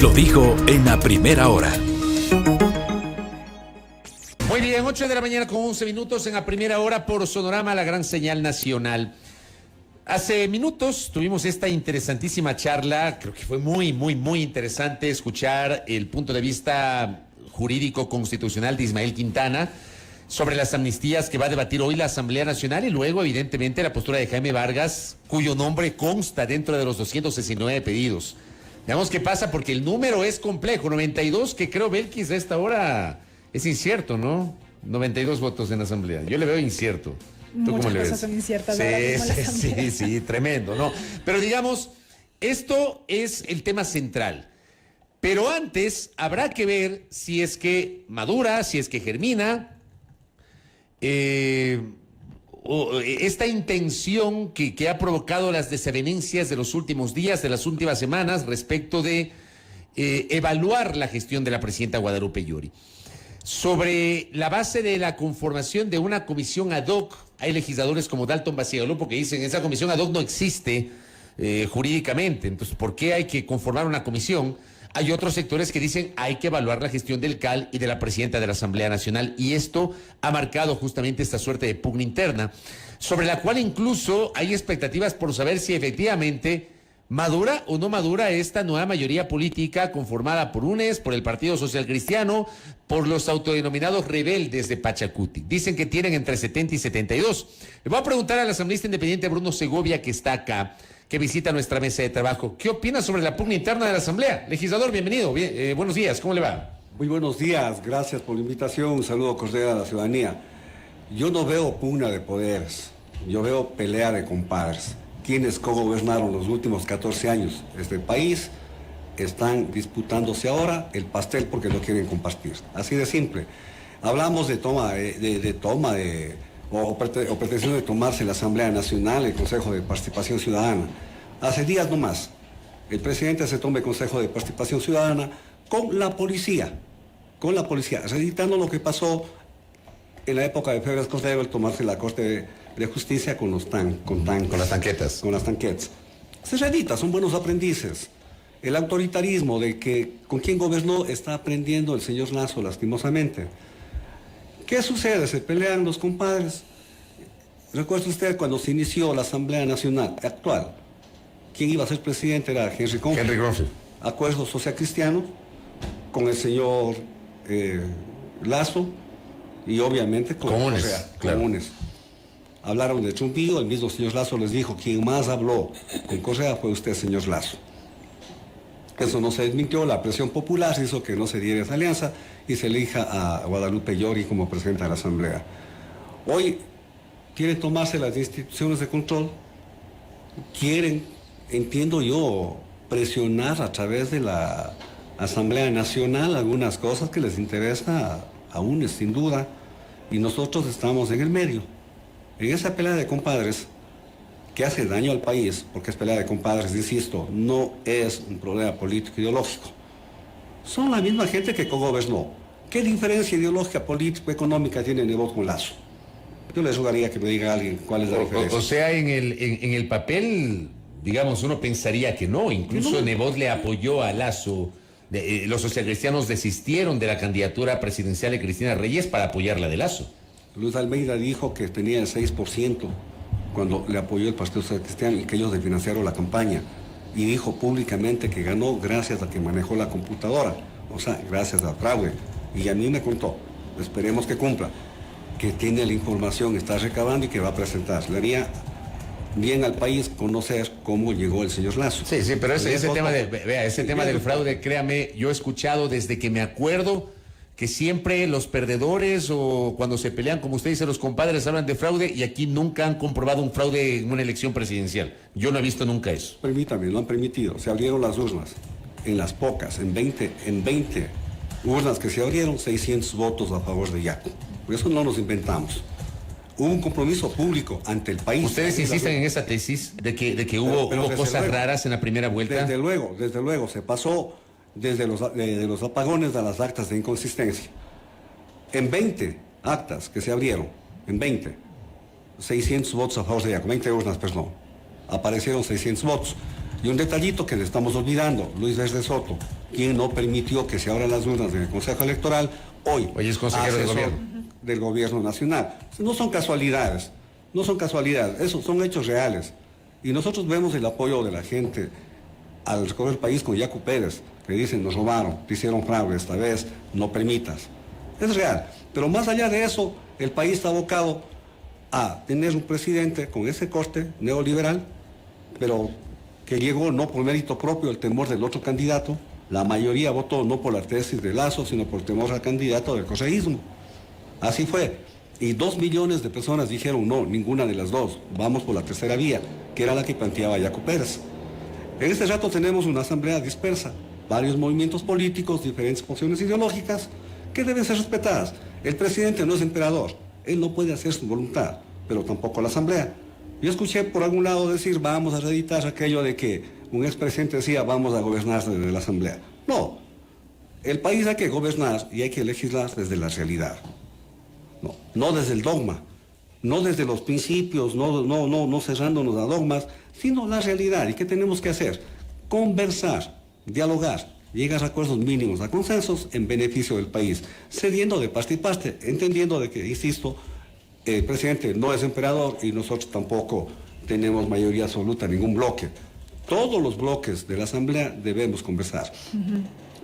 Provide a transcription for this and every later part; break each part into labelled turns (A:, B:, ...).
A: Lo dijo en la primera hora.
B: Muy bien, 8 de la mañana con 11 minutos en la primera hora por Sonorama, la gran señal nacional. Hace minutos tuvimos esta interesantísima charla, creo que fue muy interesante escuchar el punto de vista jurídico constitucional de Ismael Quintana sobre las amnistías que va a debatir hoy la Asamblea Nacional y luego, evidentemente, la postura de Jaime Vargas, cuyo nombre consta dentro de los 269 pedidos. Veamos qué pasa, porque el número es complejo, 92, que creo, Belkis, a esta hora es incierto, ¿no? 92 votos en la Asamblea, yo le veo incierto. ¿Tú cómo le ves?
C: Muchas cosas son inciertas ahora mismo en la Asamblea.
B: Sí, tremendo, ¿no? Pero digamos, esto es el tema central. Pero antes habrá que ver si es que madura, si es que germina esta intención que ha provocado las desavenencias de los últimos días, de las últimas semanas, respecto de evaluar la gestión de la presidenta Guadalupe Llori. Sobre la base de la conformación de una comisión ad hoc, hay legisladores como Dalton Bacigalupo que dicen esa comisión ad hoc no existe jurídicamente, entonces ¿por qué hay que conformar una comisión? Hay otros sectores que dicen hay que evaluar la gestión del CAL y de la presidenta de la Asamblea Nacional, y esto ha marcado justamente esta suerte de pugna interna, sobre la cual incluso hay expectativas por saber si efectivamente madura o no madura esta nueva mayoría política conformada por UNES, por el Partido Social Cristiano, por los autodenominados rebeldes de Pachacuti. Dicen que tienen entre 70 y 72. Le voy a preguntar al asambleísta independiente Bruno Segovia, que está acá, que visita nuestra mesa de trabajo. ¿Qué opina sobre la pugna interna de la Asamblea? Legislador, bienvenido. Buenos días, ¿cómo le va?
D: Muy buenos días, gracias por la invitación. Un saludo cordial a la ciudadanía. Yo no veo pugna de poderes, yo veo pelea de compadres. Quienes cogobernaron los últimos 14 años este país están disputándose ahora el pastel porque lo quieren compartir. Así de simple. Hablamos de pretensión de tomarse la Asamblea Nacional, el Consejo de Participación Ciudadana. Hace días nomás, el presidente se toma el Consejo de Participación Ciudadana con la policía, reeditando lo que pasó en la época de Febres Cordero, el tomarse la Corte de Justicia con las tanquetas. Se reedita, son buenos aprendices. El autoritarismo de que con quien gobernó está aprendiendo el señor Lasso, lastimosamente. ¿Qué sucede? Se pelean los compadres. Recuerda usted cuando se inició la Asamblea Nacional actual, quien iba a ser presidente era Henry Confield. Acuerdo social cristiano con el señor Lasso y obviamente con
B: Comunes, claro.
D: Comunes. Hablaron de Chumbío, el mismo señor Lasso les dijo, quien más habló con Correa fue usted, señor Lasso. Eso no se desmintió, la presión popular hizo que no se diera esa alianza y se elija a Guadalupe Llori como presidenta de la Asamblea. Hoy quieren tomarse las instituciones de control, quieren, entiendo yo, presionar a través de la Asamblea Nacional algunas cosas que les interesa a UNES, sin duda, y nosotros estamos en el medio. En esa pelea de compadres que hace daño al país, porque es pelea de compadres, insisto, no es un problema político ideológico. Son la misma gente que cogobernó. ¿Qué diferencia ideológica, político-económica tiene Nebot con Lasso? Yo les rogaría que me diga alguien cuál es la diferencia.
B: O sea, en el papel, digamos, uno pensaría que no. Incluso Nebot le apoyó a Lasso. Los socialcristianos desistieron de la candidatura presidencial de Cristina Reyes para apoyar la de Lasso.
D: Luis Almeida dijo que tenía el 6% cuando le apoyó el Partido Social Cristiano y que ellos financiaron la campaña. Y dijo públicamente que ganó gracias a que manejó la computadora, o sea, gracias al fraude. Y a mí me contó, esperemos que cumpla, que tiene la información, está recabando y que va a presentar. Le haría bien al país conocer cómo llegó el señor Lasso.
B: Sí, pero ese tema del fraude, créame, yo he escuchado desde que me acuerdo que siempre los perdedores o cuando se pelean, como usted dice, los compadres hablan de fraude y aquí nunca han comprobado un fraude en una elección presidencial. Yo no he visto nunca eso.
D: Permítame, lo han permitido. Se abrieron las urnas. En las pocas, en 20 urnas que se abrieron, 600 votos a favor de Yaco. Por eso no nos inventamos. Hubo un compromiso público ante el país.
B: ¿Ustedes insisten en esa tesis de que hubo cosas raras en la primera vuelta?
D: Desde luego, se pasó desde los apagones a las actas de inconsistencia. En 20 actas que se abrieron, 600 votos a favor de Yaco, 20 urnas, perdón, aparecieron 600 votos. Y un detallito que le estamos olvidando, Luis Verde Soto, quien no permitió que se abran las urnas en el Consejo Electoral, hoy
B: es consejero del gobierno.
D: Del gobierno nacional. No son casualidades, no son casualidades, esos son hechos reales. Y nosotros vemos el apoyo de la gente al recorrer el país con Yacu Pérez, que dicen, nos robaron, te hicieron fraude esta vez, no permitas. Es real, pero más allá de eso, el país está abocado a tener un presidente con ese corte neoliberal, pero que llegó no por mérito propio, el temor del otro candidato. La mayoría votó no por la tesis de Lazo, sino por temor al candidato del correísmo. Así fue. Y 2 millones de personas dijeron no, ninguna de las dos, vamos por la tercera vía, que era la que planteaba Yacu Pérez. En este rato tenemos una asamblea dispersa, varios movimientos políticos, diferentes posiciones ideológicas, que deben ser respetadas. El presidente no es emperador, él no puede hacer su voluntad, pero tampoco la asamblea. Yo escuché por algún lado decir, vamos a reeditar aquello de que un expresidente decía, vamos a gobernar desde la asamblea. No, el país hay que gobernar y hay que legislar desde la realidad. No desde el dogma, no desde los principios, no cerrándonos a dogmas, sino la realidad. ¿Y qué tenemos que hacer? Conversar, dialogar, llegar a acuerdos mínimos, a consensos en beneficio del país, cediendo de parte y parte, entendiendo de que, insisto, el presidente no es emperador y nosotros tampoco tenemos mayoría absoluta en ningún bloque. Todos los bloques de la Asamblea debemos conversar.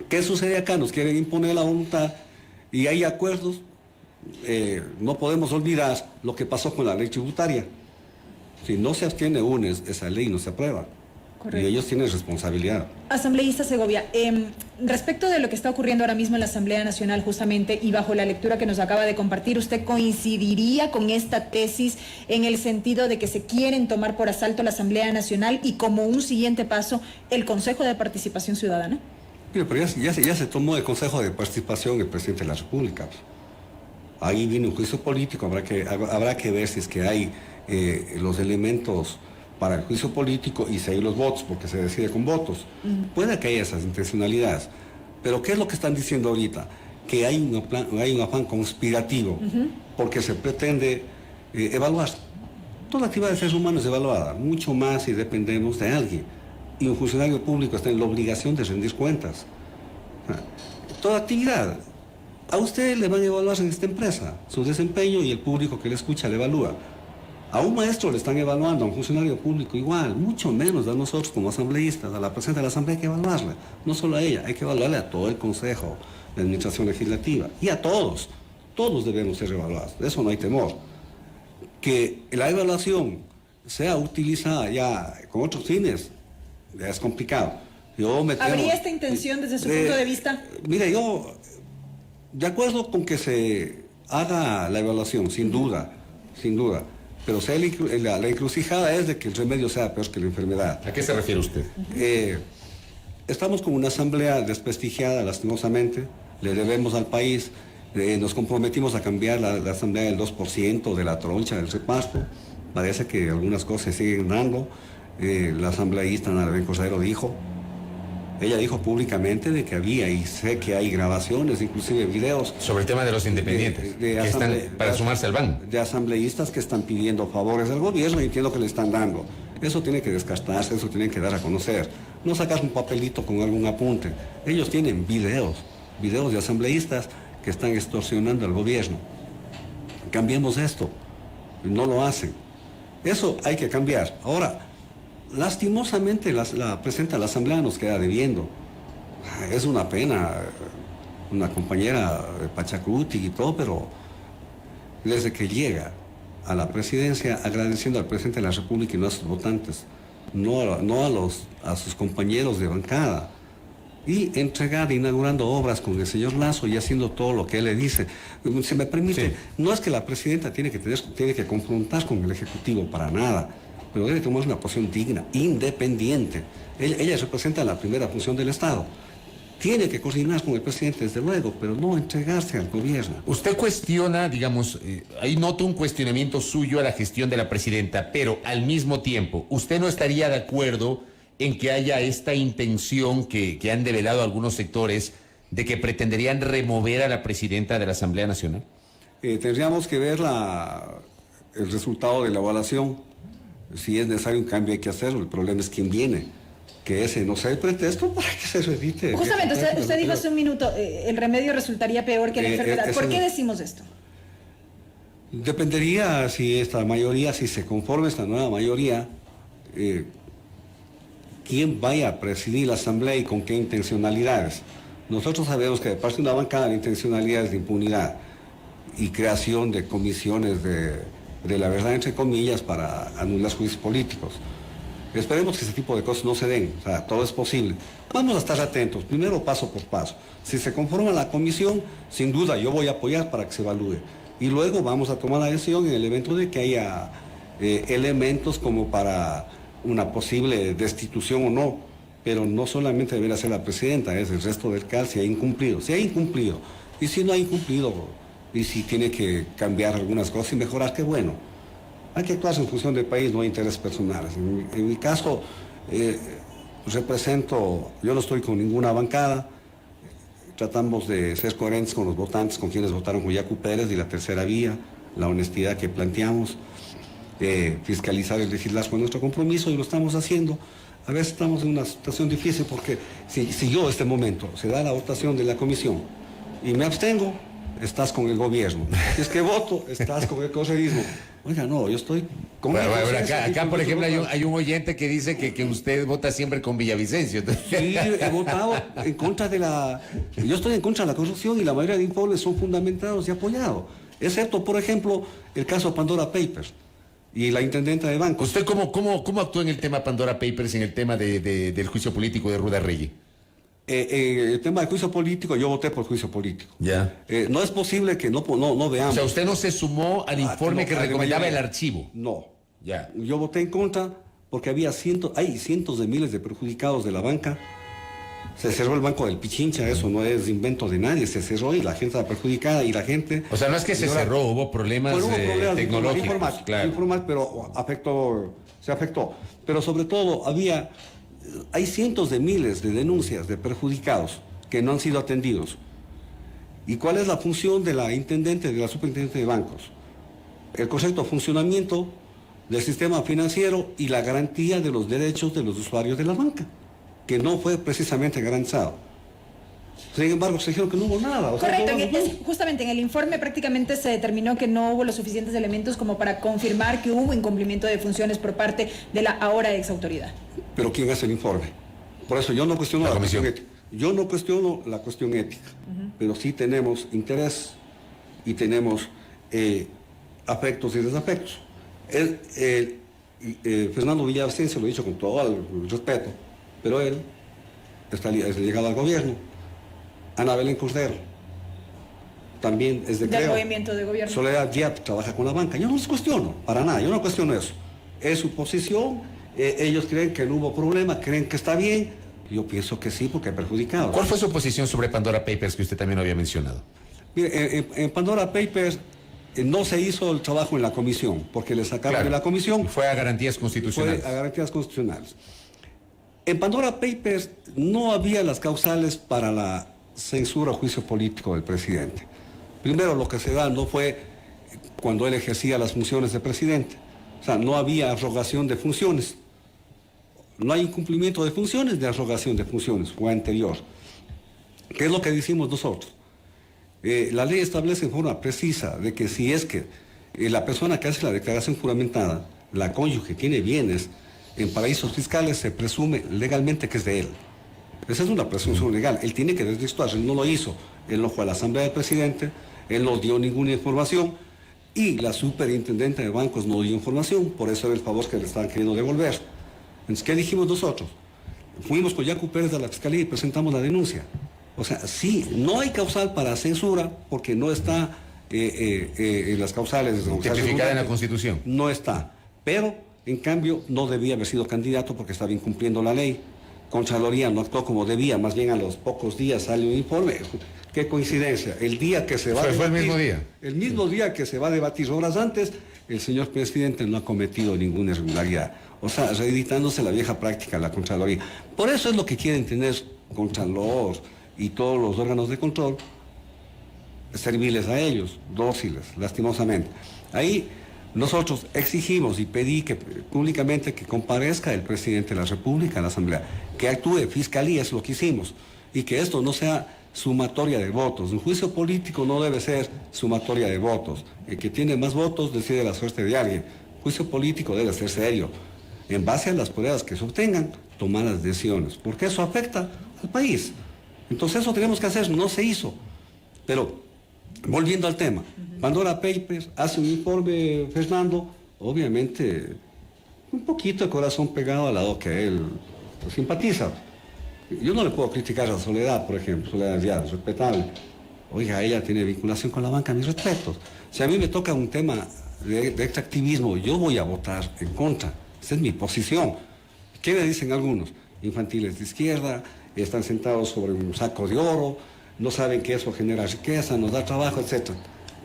D: ¿Qué sucede acá? Nos quieren imponer la voluntad y hay acuerdos. No podemos olvidar lo que pasó con la ley tributaria. Si no se abstiene UNES, esa ley no se aprueba. Correcto. Y ellos tienen responsabilidad.
C: Asambleísta Segovia, respecto de lo que está ocurriendo ahora mismo en la Asamblea Nacional justamente y bajo la lectura que nos acaba de compartir, ¿usted coincidiría con esta tesis en el sentido de que se quieren tomar por asalto la Asamblea Nacional y como un siguiente paso el Consejo de Participación Ciudadana?
D: Mira, pero ya se tomó el Consejo de Participación el presidente de la República. Ahí viene un juicio político, habrá que ver si es que hay los elementos para el juicio político y si hay los votos, porque se decide con votos. Puede que haya esas intencionalidades, pero ¿qué es lo que están diciendo ahorita? Que hay un afán conspirativo, porque se pretende evaluar. Toda actividad de seres humanos es evaluada, mucho más si dependemos de alguien. Y un funcionario público está en la obligación de rendir cuentas. Toda actividad. A usted le van a evaluar en esta empresa, su desempeño y el público que le escucha le evalúa. A un maestro le están evaluando, a un funcionario público igual, mucho menos a nosotros como asambleístas, a la presidenta de la Asamblea hay que evaluarla, no solo a ella, hay que evaluarle a todo el Consejo de Administración Legislativa y a todos, todos debemos ser evaluados, de eso no hay temor. Que la evaluación sea utilizada ya con otros fines, ya es complicado.
C: ¿Habría esta intención desde su punto de vista?
D: Mire, yo, de acuerdo con que se haga la evaluación, sin duda, pero la encrucijada es de que el remedio sea peor que la enfermedad.
B: ¿A qué se refiere usted?
D: Estamos con una asamblea desprestigiada, lastimosamente, le debemos al país, nos comprometimos a cambiar la asamblea del 2% de la troncha, del reparto, parece que algunas cosas siguen dando, la asambleísta Ana Bencosero dijo, ella dijo públicamente de que había, y sé que hay grabaciones, inclusive videos.
B: Sobre el tema de los independientes, que están para sumarse al ban.
D: De asambleístas que están pidiendo favores al gobierno y entiendo que le están dando. Eso tiene que descartarse, eso tiene que dar a conocer. No sacas un papelito con algún apunte. Ellos tienen videos de asambleístas que están extorsionando al gobierno. Cambiemos esto. No lo hacen. Eso hay que cambiar. Ahora, lastimosamente la presidenta de la Asamblea nos queda debiendo. Es una pena, una compañera de Pachacuti y todo, pero desde que llega a la presidencia agradeciendo al presidente de la República y no a sus votantes, no a sus compañeros de bancada, y inaugurando obras con el señor Lazo y haciendo todo lo que él le dice. Si me permite, no es que la presidenta tiene que confrontar con el Ejecutivo para nada, pero debe tomar una posición digna, independiente. Ella representa la primera función del Estado. Tiene que coordinar con el presidente, desde luego, pero no entregarse al gobierno.
B: Usted cuestiona, digamos, ahí noto un cuestionamiento suyo a la gestión de la presidenta, pero al mismo tiempo, ¿usted no estaría de acuerdo en que haya esta intención que han develado algunos sectores de que pretenderían remover a la presidenta de la Asamblea Nacional?
D: Tendríamos que ver el resultado de la evaluación. Si es necesario un cambio hay que hacerlo, el problema es quién viene. que ese no sea el pretexto para que se reedite.
C: Justamente, usted dijo hace un minuto, el remedio resultaría peor que la enfermedad. ¿Por qué decimos esto?
D: Dependería si esta mayoría, si se conforma esta nueva mayoría, quién vaya a presidir la Asamblea y con qué intencionalidades. Nosotros sabemos que de parte de una bancada la intencionalidad es de impunidad y creación de comisiones de la verdad, entre comillas, para anular juicios políticos. Esperemos que ese tipo de cosas no se den, o sea, todo es posible. Vamos a estar atentos, primero paso por paso. Si se conforma la comisión, sin duda yo voy a apoyar para que se evalúe. Y luego vamos a tomar la decisión en el evento de que haya elementos como para una posible destitución o no. Pero no solamente debería ser la presidenta, es el resto del CAL si ha incumplido. Si ha incumplido, y si no ha incumplido, y si tiene que cambiar algunas cosas y mejorar, qué bueno. Hay que actuar en función del país, no hay intereses personales. En mi caso, yo no estoy con ninguna bancada, tratamos de ser coherentes con los votantes, con quienes votaron con Yacu Pérez y la tercera vía, la honestidad que planteamos, fiscalizar y legislar con nuestro compromiso y lo estamos haciendo. A veces estamos en una situación difícil porque si yo en este momento se da la votación de la comisión y me abstengo, estás con el gobierno. Si es que voto, estás con el correísmo. Oiga, no, yo estoy con
B: bueno, acá por ejemplo, hay un oyente que dice que usted vota siempre con Villavicencio.
D: Sí, he votado en contra de la... Yo estoy en contra de la corrupción y la mayoría de informes son fundamentados y apoyados. Excepto, por ejemplo, el caso Pandora Papers y la intendenta de bancos.
B: ¿Usted cómo actuó en el tema Pandora Papers, en el tema del juicio político de Ruda Reyes?
D: El tema del juicio político, yo voté por juicio político.
B: Ya.
D: No es posible que no veamos.
B: O sea, usted no se sumó al informe que recomendaba el archivo.
D: No.
B: Ya.
D: Yo voté en contra porque hay cientos de miles de perjudicados de la banca. Se cerró el banco del Pichincha, eso no es invento de nadie, se cerró y la gente está perjudicada y la gente...
B: O sea, no es que se cerró, hubo problemas, tecnológicos.
D: Informáticos, pero se afectó. Pero sobre todo hay cientos de miles de denuncias de perjudicados que no han sido atendidos. ¿Y cuál es la función de la intendente, de la superintendente de bancos? El correcto funcionamiento del sistema financiero y la garantía de los derechos de los usuarios de la banca, que no fue precisamente garantizado. Sin embargo, se dijeron que no hubo nada.
C: Correcto, justamente en el informe prácticamente se determinó que no hubo los suficientes elementos como para confirmar que hubo incumplimiento de funciones por parte de la ahora exautoridad.
D: Pero ¿quién hace el informe? Por eso yo no cuestiono
B: la comisión ética.
D: Yo no cuestiono la cuestión ética, pero sí tenemos interés y tenemos afectos y desafectos. Fernando Villavicencio, lo he dicho con todo el respeto, pero él es llegado al gobierno. Ana Belén Cordero también es de Creo.
C: Movimiento de gobierno.
D: Soledad Diab trabaja con la banca. Yo no los cuestiono, para nada, yo no cuestiono eso. Es su posición, ellos creen que no hubo problema, creen que está bien. Yo pienso que sí, porque hay perjudicados.
B: ¿Cuál fue su posición sobre Pandora Papers que usted también había mencionado?
D: Mire, en Pandora Papers no se hizo el trabajo en la comisión, porque le sacaron de la comisión.
B: Y fue a garantías constitucionales.
D: Fue a garantías constitucionales. En Pandora Papers no había las causales para la censura o juicio político del presidente. Primero, lo que se da no fue cuando él ejercía las funciones de presidente. O sea, no había arrogación de funciones. No hay incumplimiento de funciones, de arrogación de funciones, fue anterior. ¿Qué es lo que decimos nosotros? La ley establece en forma precisa de que si es que la persona que hace la declaración juramentada, la cónyuge, tiene bienes en paraísos fiscales, se presume legalmente que es de él. Esa es una presunción legal. Él tiene que desvirtuarse, él no lo hizo. Él no fue a la Asamblea del Presidente, él no dio ninguna información y la superintendente de bancos no dio información, por eso era el favor que le estaban queriendo devolver. Entonces, ¿qué dijimos nosotros? Fuimos con Yacu Pérez a la Fiscalía y presentamos la denuncia. O sea, sí, no hay causal para censura porque no está en las causales.
B: Tipificada en la Constitución.
D: No está. Pero, en cambio, no debía haber sido candidato porque estaba incumpliendo la ley. Contraloría no actuó como debía, más bien a los pocos días sale un informe. Qué coincidencia. El día que se va a debatir,
B: fue el mismo día.
D: El mismo día que se va a debatir horas antes, el señor presidente no ha cometido ninguna irregularidad. O sea, reeditándose la vieja práctica de la Contraloría. Por eso es lo que quieren tener Contralor y todos los órganos de control, serviles a ellos, dóciles, lastimosamente. Ahí Nosotros exigimos y pedí públicamente que comparezca el presidente de la República a la Asamblea, que actúe Fiscalía, es lo que hicimos, y que esto no sea sumatoria de votos. Un juicio político no debe ser sumatoria de votos. El que tiene más votos decide la suerte de alguien. Juicio político debe ser serio. En base a las pruebas que se obtengan, tomar las decisiones, porque eso afecta al país. Entonces eso tenemos que hacer, no se hizo. Pero, volviendo al tema, Pandora Papers hace un informe, Fernando, obviamente un poquito de corazón pegado al lado que él simpatiza. Yo no le puedo criticar a Soledad, por ejemplo, Soledad ya es respetable. Oiga, ella tiene vinculación con la banca, mis respetos. Si a mí me toca un tema de extractivismo, yo voy a votar en contra. Esa es mi posición. ¿Qué me dicen algunos? Infantiles de izquierda, están sentados sobre un saco de oro, no saben que eso genera riqueza, nos da trabajo, etc.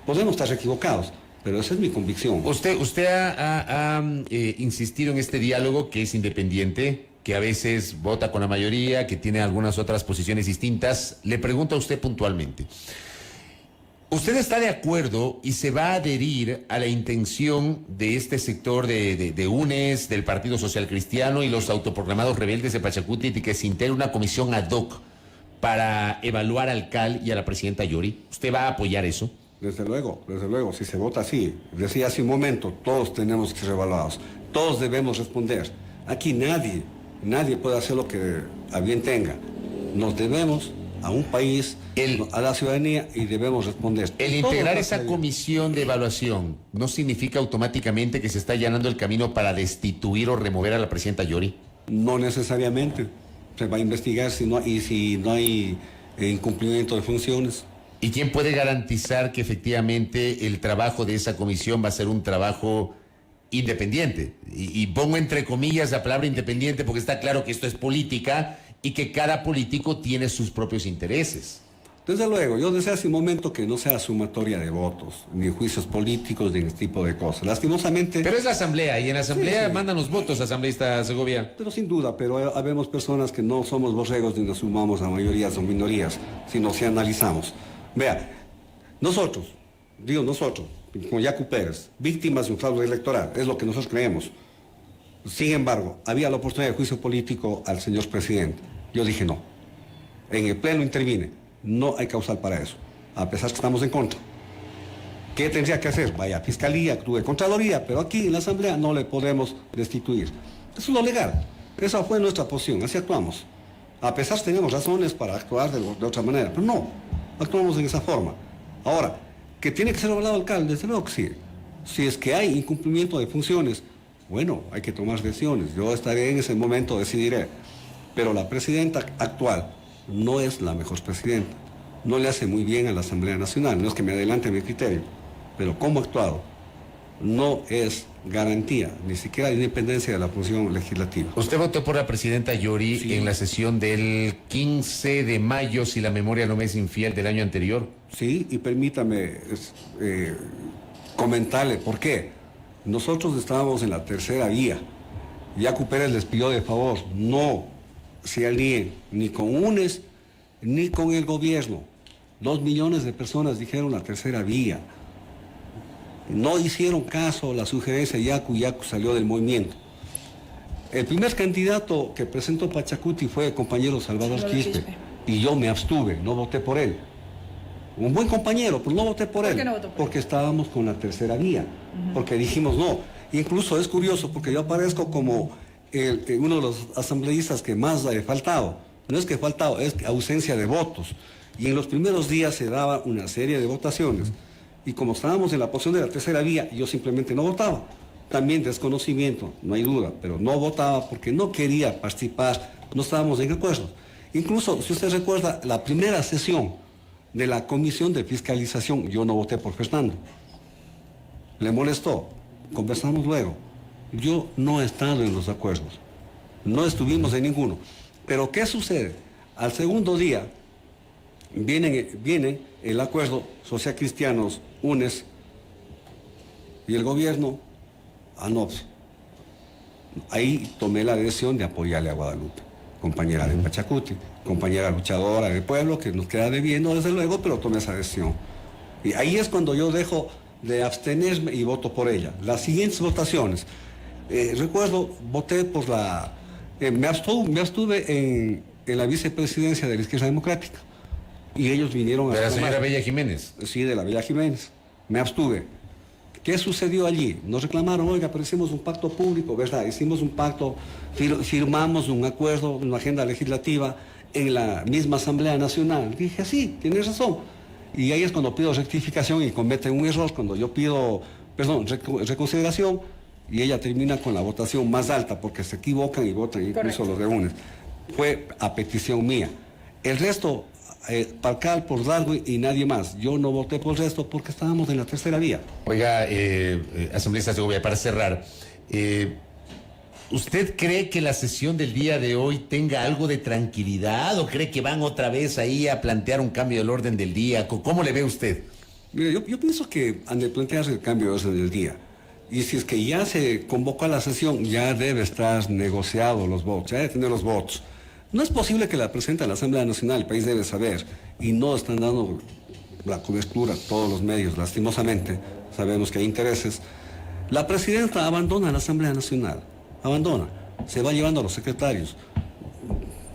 D: Podemos estar equivocados, pero esa es mi convicción.
B: Usted ha insistido en este diálogo que es independiente, que a veces vota con la mayoría, que tiene algunas otras posiciones distintas. Le pregunto a usted puntualmente. ¿Usted está de acuerdo y se va a adherir a la intención de este sector de UNES, del Partido Social Cristiano y los autoproclamados rebeldes de Pachacuti, de que se integre una comisión ad hoc para evaluar al CAL y a la presidenta Yori? ¿Usted va a apoyar eso?
D: Desde luego, si se vota así. Decía hace un momento, todos tenemos que ser evaluados, todos debemos responder. Aquí nadie puede hacer lo que a bien tenga. Nos debemos a un país, a la ciudadanía, y debemos responder.
B: El integrar esa comisión de evaluación no significa automáticamente que se está allanando el camino para destituir o remover a la presidenta Yori.
D: No necesariamente. Se va a investigar si no hay incumplimiento de funciones.
B: ¿Y quién puede garantizar que efectivamente el trabajo de esa comisión va a ser un trabajo independiente? Y pongo entre comillas la palabra independiente porque está claro que esto es política y que cada político tiene sus propios intereses.
D: Desde luego, yo decía hace un momento que no sea sumatoria de votos, ni juicios políticos, ni ese tipo de cosas. Lastimosamente...
B: Pero es la asamblea, y en la asamblea
D: sí.
B: Mandan los votos, asambleísta Segovia.
D: Pero sin duda, pero habemos personas que no somos borregos ni nos sumamos a mayorías o minorías, sino si analizamos. Vea, nosotros, como Yacu Pérez, víctimas de un fraude electoral, es lo que nosotros creemos. Sin embargo, había la oportunidad de juicio político al señor presidente. Yo dije no. En el pleno intervine. No hay causal para eso, a pesar que estamos en contra. ¿Qué tendría que hacer? Vaya a Fiscalía, actúe Contraloría, pero aquí en la Asamblea no le podemos destituir. Eso es lo legal. Esa fue nuestra posición, así actuamos. A pesar que teníamos razones para actuar de otra manera, pero no, actuamos en esa forma. Ahora, ¿que tiene que ser evaluado el alcalde? Desde luego que sí. Si es que hay incumplimiento de funciones, bueno, hay que tomar decisiones. Yo estaré en ese momento, decidiré. Pero la presidenta actual no es la mejor presidenta. No le hace muy bien a la Asamblea Nacional. No es que me adelante mi criterio. Pero cómo ha actuado no es garantía, ni siquiera de independencia de la función legislativa.
B: Usted votó por la presidenta Yori sí. En la sesión del 15 de mayo, si la memoria no me es infiel, del año anterior.
D: Sí, y permítame comentarle por qué. Nosotros estábamos en la tercera vía. Yacu Pérez les pidió de favor, no se alíen ni con UNES ni con el gobierno. 2 millones de personas dijeron la tercera vía. No hicieron caso a la sugerencia de Yacu salió del movimiento. El primer candidato que presentó Pachacuti fue el compañero Salvador Quispe. Y yo me abstuve, no voté por él. Un buen compañero, pero no voté por él.
C: ¿Por qué no votó por él?
D: Porque estábamos con la tercera vía. Porque dijimos no. Incluso es curioso porque yo aparezco como uno de los asambleístas que más ha faltado. No es que faltado, es ausencia de votos. Y en los primeros días se daba una serie de votaciones. Y como estábamos en la posición de la tercera vía, yo simplemente no votaba. También desconocimiento, no hay duda, pero no votaba porque no quería participar, no estábamos en acuerdo. Incluso, si usted recuerda, la primera sesión de la Comisión de Fiscalización, yo no voté por Fernando. Le molestó, conversamos luego. Yo no he estado en los acuerdos, no estuvimos en ninguno. Pero ¿qué sucede? Al segundo día viene el acuerdo Social Cristianos, UNES y el gobierno, no. Ahí tomé la decisión de apoyarle a Guadalupe, compañera de Pachacuti, compañera luchadora del pueblo, que nos queda debiendo desde luego, pero tomé esa decisión. Y ahí es cuando yo dejo de abstenerme y voto por ella. Las siguientes votaciones, recuerdo, voté por la... me abstuve en la vicepresidencia de la Izquierda Democrática y ellos vinieron a...
B: De la señora Bella Jiménez.
D: Sí, de la Bella Jiménez. Me abstuve. ¿Qué sucedió allí? Nos reclamaron, oiga, pero hicimos un pacto público, ¿verdad? Hicimos un pacto, firmamos un acuerdo, una agenda legislativa en la misma Asamblea Nacional. Dije, sí, tienes razón. Y ahí es cuando pido rectificación y cometen un error, cuando yo pido, reconsideración, y ella termina con la votación más alta, porque se equivocan y votan incluso los de UNES. Fue a petición mía. El resto... Parcal por Darwin y nadie más. Yo no voté por el resto porque estábamos en la tercera vía.
B: Oiga, asambleísta Segovia, para cerrar, ¿usted cree que la sesión del día de hoy tenga algo de tranquilidad o cree que van otra vez ahí a plantear un cambio del orden del día? ¿Cómo le ve usted?
D: Mire, yo pienso que han de plantearse el cambio de orden del día. Y si es que ya se convocó a la sesión, ya debe estar negociado los votos, ya debe tener los votos. No es posible que la presidenta de la Asamblea Nacional, el país debe saber, y no están dando la cobertura todos los medios, lastimosamente, sabemos que hay intereses. La presidenta abandona la Asamblea Nacional, abandona, se va llevando a los secretarios,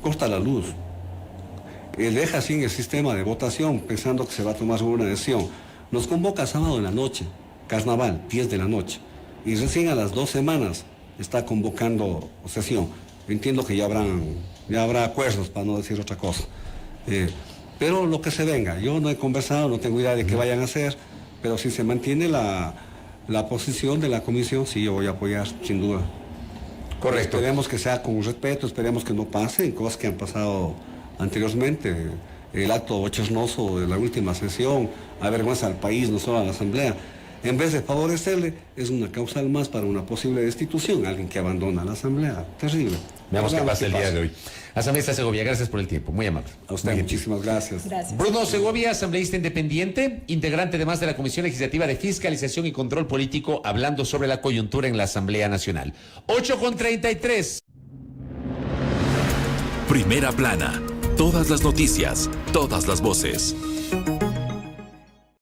D: corta la luz, deja sin el sistema de votación pensando que se va a tomar una decisión. Nos convoca sábado en la noche, carnaval, 10 de la noche, y recién a las 2 semanas está convocando sesión. Entiendo que ya habrá acuerdos, para no decir otra cosa. Pero lo que se venga, yo no he conversado, no tengo idea de qué vayan a hacer, pero si se mantiene la posición de la comisión, sí, yo voy a apoyar, sin duda.
B: Correcto.
D: Esperemos que sea con respeto, esperemos que no pasen cosas que han pasado anteriormente. El acto bochornoso de la última sesión avergüenza al país, no solo a la Asamblea. En vez de favorecerle, es una causal más para una posible destitución, alguien que abandona la Asamblea. Terrible.
B: Veamos qué pasa el día de hoy. Asambleísta Segovia, gracias por el tiempo, muy amable.
D: A usted, muchísimas gracias.
B: Bruno Segovia, asambleísta independiente, integrante además de la Comisión Legislativa de Fiscalización y Control Político, hablando sobre la coyuntura en la Asamblea Nacional. 8:33.
A: Primera plana. Todas las noticias, todas las voces.